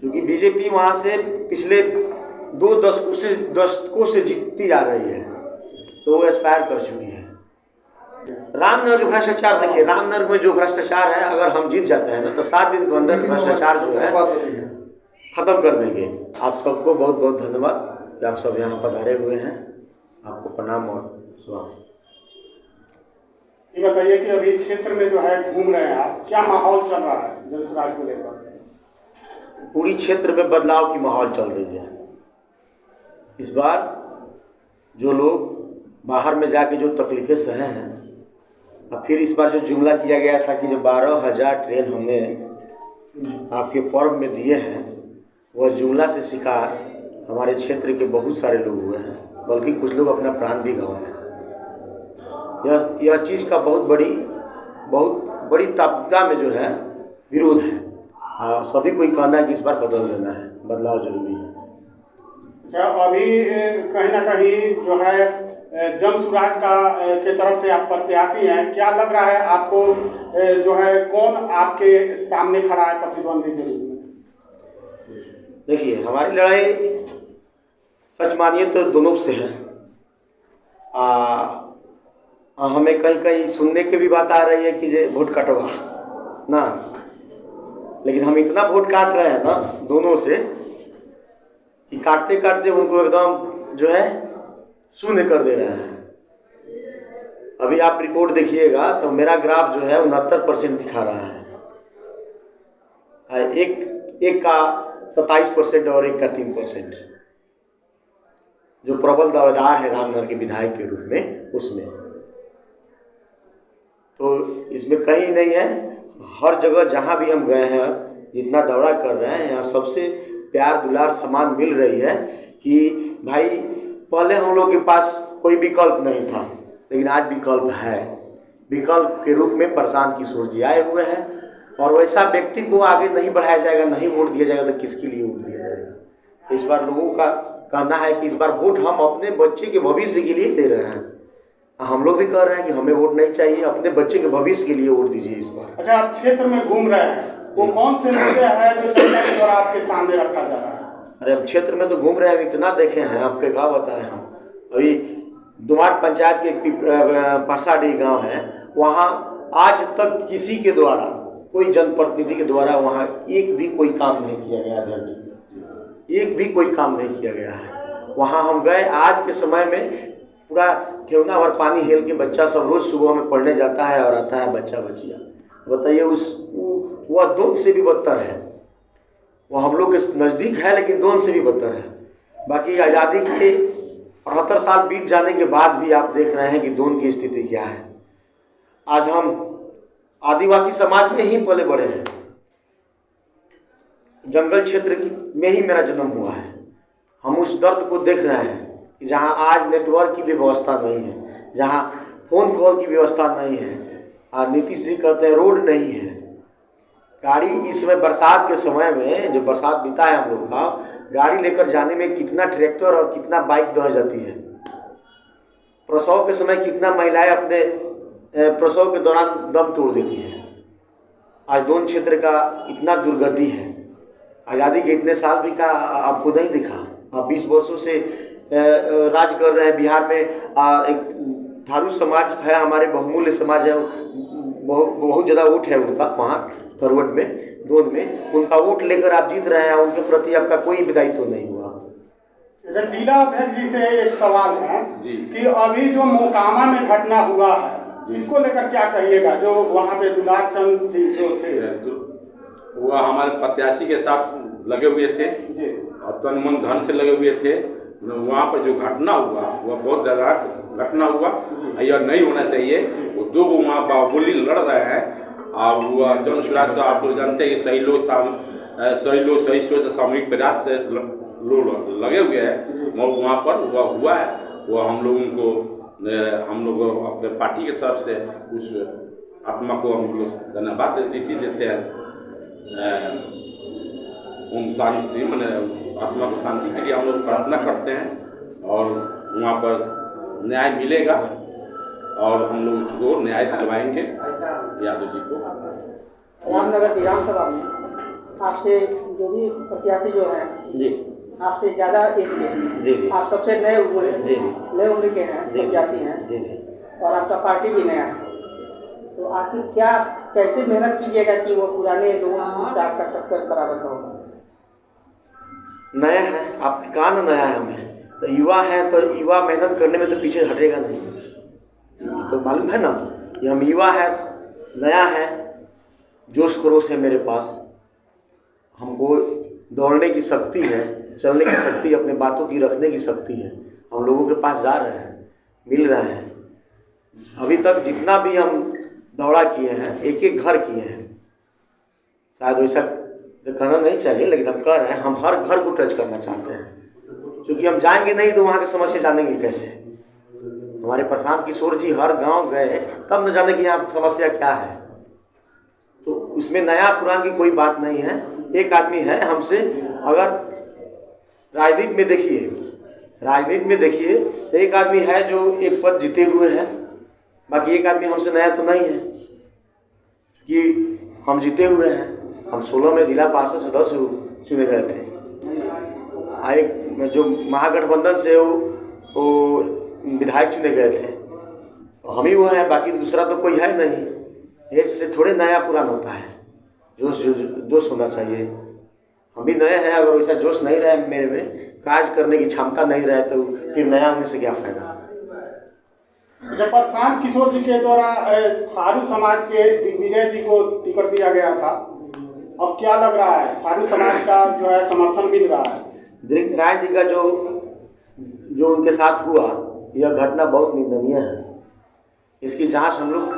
क्योंकि बीजेपी वहाँ से पिछले 2 दशकों से जीतती जा रही है, तो वो एक्सपायर कर चुकी है। रामनगर के भ्रष्टाचार देखिए, रामनगर में जो भ्रष्टाचार है, अगर हम जीत जाते हैं ना तो 7 दिन के अंदर भ्रष्टाचार जो है खत्म कर देंगे। आप सबको बहुत बहुत धन्यवाद कि आप सब यहाँ पधारे हुए हैं। आपको प्रणाम और स्वागत। ये बताइए कि अभी क्षेत्र में जो है घूम रहे हैं आप, क्या माहौल चल रहा है जनसुराज को लेकर? पूरी क्षेत्र में बदलाव की माहौल चल रही है। इस बार जो लोग बाहर में जाके जो तकलीफें सहे हैं, और फिर इस बार जो जुमला किया गया था कि जो 12,000 ट्रेन हमने आपके पर्व में दिए हैं, वह जुमला से शिकार हमारे क्षेत्र के बहुत सारे लोग हुए हैं, बल्कि कुछ लोग अपना प्राण भी गंवाए हैं। यह चीज़ का बहुत बड़ी ताकत में जो है विरोध है। सभी को कहना है कि इस बार बदल देना है, बदलाव जरूरी है। अच्छा, अभी कहीं ना कहीं जो है जनसुराज के तरफ से आप प्रत्याशी हैं, क्या लग रहा है आपको जो है कौन आपके सामने खड़ा है प्रतिद्वंदी के रूप में? देखिए, हमारी लड़ाई सच मानिए तो दोनों से है। हमें कहीं सुनने की भी बात आ रही है कि जे वोट काटवा ना, लेकिन हम इतना वोट काट रहे हैं ना दोनों से कि काटते काटते उनको एकदम जो है शून्य कर दे रहे हैं। अभी आप रिपोर्ट देखिएगा तो मेरा ग्राफ जो है 69% दिखा रहा है। एक का 27% और एक का 3%, जो प्रबल दावेदार है रामनगर के विधायक के रूप में, उसमें तो इसमें कहीं नहीं है। हर जगह जहाँ भी हम गए हैं, जितना दौरा कर रहे हैं, यहाँ सबसे प्यार दुलार समान मिल रही है कि भाई पहले हम लोग के पास कोई विकल्प नहीं था, लेकिन आज विकल्प है। विकल्प के रूप में प्रशांत किशोर जी आए हुए हैं, और वैसा व्यक्ति को आगे नहीं बढ़ाया जाएगा, नहीं वोट दिया जाएगा तो किसके लिए वोट दिया जाएगा। इस बार लोगों का कहना है कि इस बार वोट हम अपने बच्चे के भविष्य के लिए दे रहे हैं। हम लोग भी कह रहे हैं कि हमें वोट नहीं चाहिए, अपने बच्चे के भविष्य के लिए वोट दीजिए इस बार। अच्छा, आप क्षेत्र में घूम रहे हैं, वो कौन से मुद्दे हैं जो जनता के द्वारा आपके सामने रखा जा रहा है? अरे हम क्षेत्र में तो घूम रहे हैं, इतना देखे हैं, आपके क्या बताएं हम। अभी दुमाट पंचायत के एक परसाडी गाँव है, वहाँ आज तक किसी के द्वारा, कोई जनप्रतिनिधि के द्वारा वहाँ एक भी कोई काम नहीं किया गया। अध्यक्ष, एक भी कोई काम नहीं किया गया है। वहाँ हम गए, आज के समय में पूरा ठेवना और पानी हेल के बच्चा सब रोज सुबह में पढ़ने जाता है और आता है बच्चा बचिया। बताइए, वह दोन से भी बदतर है। वो हम लोग के नज़दीक है, लेकिन दोन से भी बदतर है। बाकी आज़ादी के 78 साल बीत जाने के बाद भी आप देख रहे हैं कि दोन की स्थिति क्या है। आज हम आदिवासी समाज में ही पले बड़े हैं, जंगल क्षेत्र में ही मेरा जन्म हुआ है। हम उस दर्द को देख रहे हैं कि जहाँ आज नेटवर्क की भी व्यवस्था नहीं है, जहाँ फ़ोन कॉल की व्यवस्था नहीं है, नीतीश जी कहते हैं रोड नहीं है। गाड़ी इस समय बरसात के समय में, जो बरसात बीता है हम लोग का, गाड़ी लेकर जाने में कितना ट्रैक्टर और कितना बाइक दह जाती है। प्रसव के समय कितना महिलाएं अपने प्रसव के दौरान दम तोड़ देती है। आज दोनों क्षेत्र का इतना दुर्गति है। आज़ादी के इतने साल भी का आपको नहीं दिखा। आप 20 वर्षों से राज कर रहे हैं बिहार में। एक थारू समाज है, हमारे बहुमूल्य समाज है, बहुत ज़्यादा वोट है उनका वहाँ करवट में, दोन में। उनका वोट लेकर आप जीत रहे हैं, उनके प्रति आपका कोई दायित्व नहीं हुआ। अच्छा, जिला अध्यक्ष जी से एक सवाल है कि अभी जो मोकामा में घटना हुआ है, इसको लेकर क्या कहिएगा? जो वहाँ पे दुलार चंद जो थे, वह हमारे प्रत्याशी के साथ लगे हुए थे और तन मन धन से लगे हुए थे। वहाँ पर जो घटना हुआ वह बहुत ज़्यादा घटना हुआ, यह नहीं होना चाहिए। वो दो वहाँ बाहुबली लड़ रहे हैं, और वह जनसुराज तो आप लोग जानते हैं कि सही लोग सही सोच सामूहिक प्रयास से लोग लगे हुए हैं। वहाँ पर वह हुआ है, वह हम लोग अपने पार्टी की तरफ से उस आत्मा को हम लोग धन्यवाद देते हैं। ओम शांति, मैंने आत्मा को शांति के लिए हम लोग प्रार्थना करते हैं, और वहाँ पर न्याय मिलेगा और हम लोग उसको न्याय दिलवाएंगे यादव जी को। रामनगर विधानसभा में आपसे जो भी प्रत्याशी जो है जी आपसे ज़्यादा एज के, जी आप सबसे नए उम्र जी नए उम्र के हैं, जी प्रत्याशी हैं, जी जी और आपका पार्टी भी नया है, तो आखिर क्या कैसे मेहनत कीजिएगा कि वो पुराने लोगों का टक्कर बराबर होगा? नया है, आपने कहा ना नया है हमें, तो युवा है तो युवा मेहनत करने में तो पीछे हटेगा नहीं, तो मालूम है ना कि हम युवा है, नया है, जोश खरोश है मेरे पास, हमको दौड़ने की शक्ति है, चलने की शक्ति, अपने बातों की रखने की शक्ति है। हम लोगों के पास जा रहे हैं, मिल रहे हैं। अभी तक जितना भी हम दौड़ा किए हैं, एक एक घर किए हैं, शायद वैसा तो करना नहीं चाहिए, लेकिन हम कर रहे हैं। हम हर घर को टच करना चाहते हैं, क्योंकि हम जाएंगे नहीं तो वहाँ की समस्या जानेंगे कैसे। हमारे प्रशांत किशोर जी हर गांव गए, तब न जाने कि यहाँ समस्या क्या है। तो उसमें नया पुरान की कोई बात नहीं है। एक आदमी है हमसे, अगर राजनीति में देखिए तो एक आदमी है जो एक पद जीते हुए है, बाकी एक आदमी हमसे नया तो नहीं है, कि हम जीते हुए हैं। हम 16 में जिला पार्षद सदस्य चुने गए थे। एक जो महागठबंधन से वो विधायक चुने गए थे, तो हम ही वो हैं, बाकी दूसरा तो कोई है नहीं। एज से थोड़े नया पुरान होता है, जोश होना चाहिए। हम भी नए हैं, अगर वैसा जोश नहीं रहे मेरे में, काज करने की क्षमता नहीं रहे, तो फिर नया होने से क्या फायदा। जब प्रशांत किशोर जी के द्वारा थारू समाज के दिग्विजय जी को टिकट दिया गया था, अब क्या लग रहा है, थारू समाज का जो है समर्थन मिल रहा है? दिग्विजय जी का जो उनके साथ हुआ, यह घटना बहुत निंदनीय है। इसकी जांच हम लोग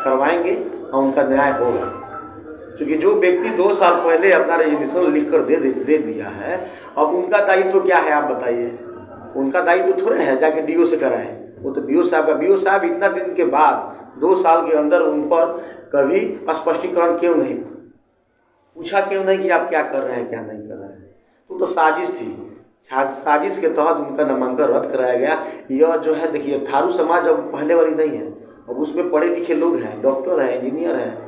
करवाएंगे और उनका न्याय होगा, क्योंकि जो व्यक्ति 2 साल पहले अपना रेजिग्नेशन लिख कर दे दिया है, अब उनका दायित्व क्या है आप बताइए। उनका दायित्व थोड़े है जाके डीओ से कराएं, वो तो बीओ साहब का। बीओ साहब इतना दिन के बाद 2 साल के अंदर उन पर कभी स्पष्टीकरण क्यों नहीं पूछा, क्यों नहीं कि आप क्या कर रहे हैं क्या नहीं कर रहे हैं। तो साजिश थी, साजिश के तहत उनका नामांकन रद्द कराया गया। यह जो है देखिए, थारू समाज अब पहले वाली नहीं है, अब उसमें पढ़े लिखे लोग हैं, डॉक्टर हैं, इंजीनियर हैं,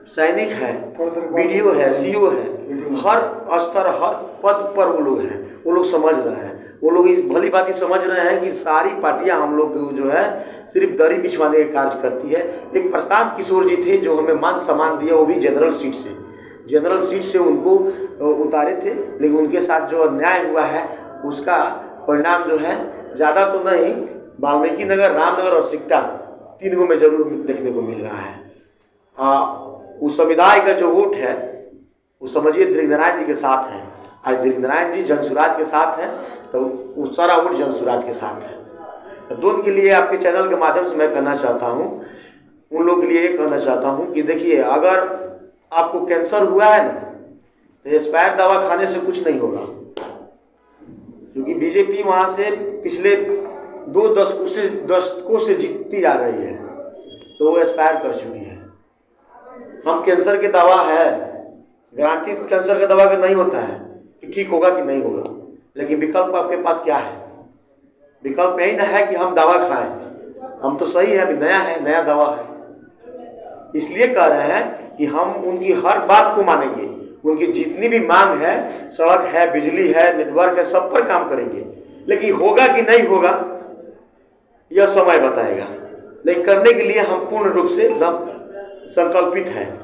सैनिक है, बीडीओ है, सीओ है, हर स्तर हर पद पर वो लोग हैं। वो लोग समझ रहे हैं, वो लोग इस भली बात ही समझ रहे हैं कि सारी पार्टियां हम लोग जो है सिर्फ दरी बिछवाने का कार्य करती है। एक प्रशांत किशोर जी थे जो हमें मान सम्मान दिया, वो भी जनरल सीट से उनको उतारे थे, लेकिन उनके साथ जो अन्याय हुआ है उसका परिणाम जो है ज़्यादा तो नहीं, वाल्मीकि नगर, रामनगर और सिकटा 3 में जरूर देखने को मिल रहा है। उस समुदाय का जो वोट है वो समझिए दृग्नारायण जी के साथ है। आज दृग्नारायण जी जनसुराज के साथ हैं, तो वो सारा वोट जनसुराज के साथ है। तो दोनों के लिए आपके चैनल के माध्यम से मैं कहना चाहता हूँ, उन लोगों के लिए ये कहना चाहता हूँ कि देखिए, अगर आपको कैंसर हुआ है ना, तो एक्सपायर दवा खाने से कुछ नहीं होगा, क्योंकि बीजेपी वहाँ से पिछले 2 दशकों से जीतती जा रही है, तो वो एक्सपायर कर चुकी है। हम कैंसर की दवा है, गारंटी कैंसर का दवा का नहीं होता है कि ठीक होगा कि नहीं होगा, लेकिन विकल्प आपके पास क्या है? विकल्प यही ना है कि हम दवा खाएं। हम तो सही है, अभी नया है, नया दवा है, इसलिए कह रहे हैं कि हम उनकी हर बात को मानेंगे। उनकी जितनी भी मांग है, सड़क है, बिजली है, नेटवर्क है, सब पर काम करेंगे, लेकिन होगा कि नहीं होगा यह समय बताएगा। लेकिन करने के लिए हम पूर्ण रूप से एकदम संकल्पित हैं,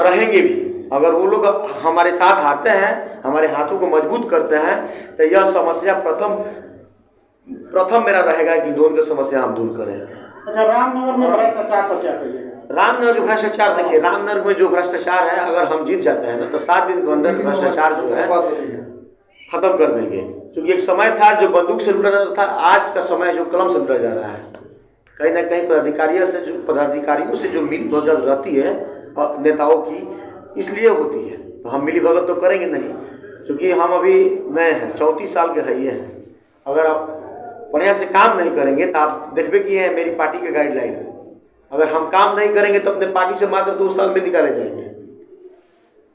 रहेंगे भी। अगर वो लोग हमारे साथ आते हैं, हमारे हाथों को मजबूत करते हैं, तो यह समस्या प्रथम मेरा रहेगा कि दोनों की समस्या हम दूर करें। अच्छा, रामनगर में भ्रष्टाचार पर क्या कहिएगा? रामनगर के भ्रष्टाचार देखिए, रामनगर में जो भ्रष्टाचार है, अगर हम जीत जाते हैं ना, तो 7 दिन के अंदर भ्रष्टाचार जो है खत्म कर देंगे। क्योंकि एक समय था जो बंदूक से लूटा जाता था, आज का समय जो कलम से लूटा जा रहा है। कहीं ना कहीं पदाधिकारियों से जो मिली भगत रहती है नेताओं की, इसलिए होती है। तो हम मिली भगत तो करेंगे नहीं, क्योंकि हम अभी नए हैं, 34 साल के है। अगर आप बढ़िया से काम नहीं करेंगे तो आप देखबे कि है मेरी पार्टी के गाइडलाइन, अगर हम काम नहीं करेंगे तो अपने पार्टी से मात्र 2 साल में निकाले जाएंगे।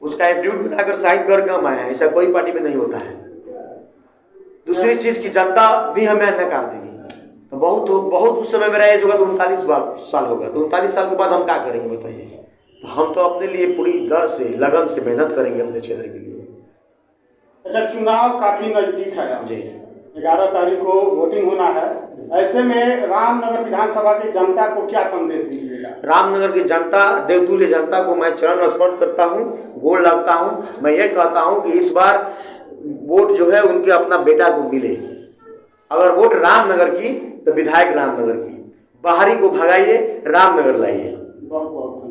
उसका एप्टीट्यूड बनाकर साइन करके हम आए हैं, ऐसा कोई पार्टी में नहीं होता है। दूसरी चीज़ की जनता भी हमें नकार देगी। तो बहुत उस समय मेरा एज होगा तो 39 साल होगा, तो 39 साल के बाद हम क्या करेंगे बताइए? तो हम तो अपने लिए पूरी दर से लगन से मेहनत करेंगे अपने क्षेत्र के लिए। अच्छा, चुनाव काफी नजदीक है अब। जी 11 तारीख को वोटिंग होना है, ऐसे में रामनगर विधानसभा की जनता को क्या संदेश दीजिएगा? रामनगर की जनता, देवतुल्य जनता को मैं चरण स्पर्श करता हूँ, गोड़ लगता हूँ। मैं ये कहता हूँ कि इस बार वोट जो है उनके अपना बेटा को मिले। अगर वोट रामनगर की तो विधायक रामनगर की, बाहरी को भगाइए, रामनगर लाइए। बहुत बहुत